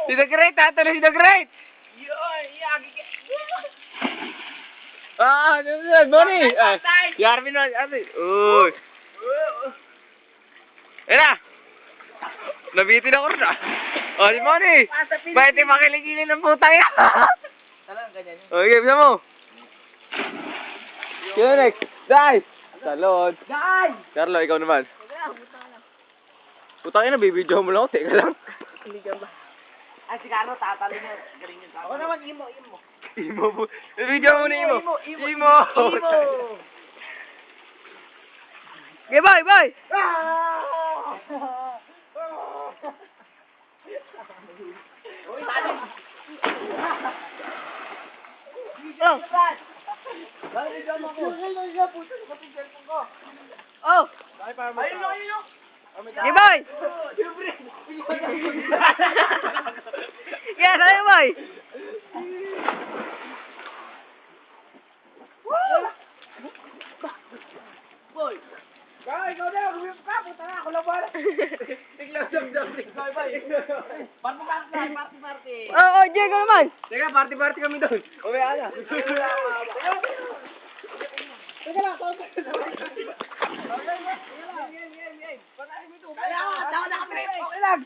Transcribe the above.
Si The Great, tatalo si The Great! Bonnie! Si Arvin na, Arvin. Uy! Ayan na! Nabitin ako rin ah. Oh, si Bonnie! Bakit yung makiligilin ng putang yan? Okay, bisa mo. Sino next? Dai! Salod. Dai! Carlo, ikaw naman. Putang ina, bibidyo mo lang ako. Teka lang. Hindi ka ba? Ay, si Carlo, tatalo niya. Galing yun. Ako naman, imo. Imo po. Bibidyo mo na imo. Imo! Okay, bye! Oh! Ayun no! Okay, bye! Yes, ayun, bye! Boy! Guys, ikaw na! Bumiyap ka! Puta na! Ako lang ba? Tiglang dam-dam! Party! Oo, Jay, ikaw naman! Teka, party kami doon. Umaya na. Teka lang, patayin mo ito. Kaya, tao na kami. Okay lang.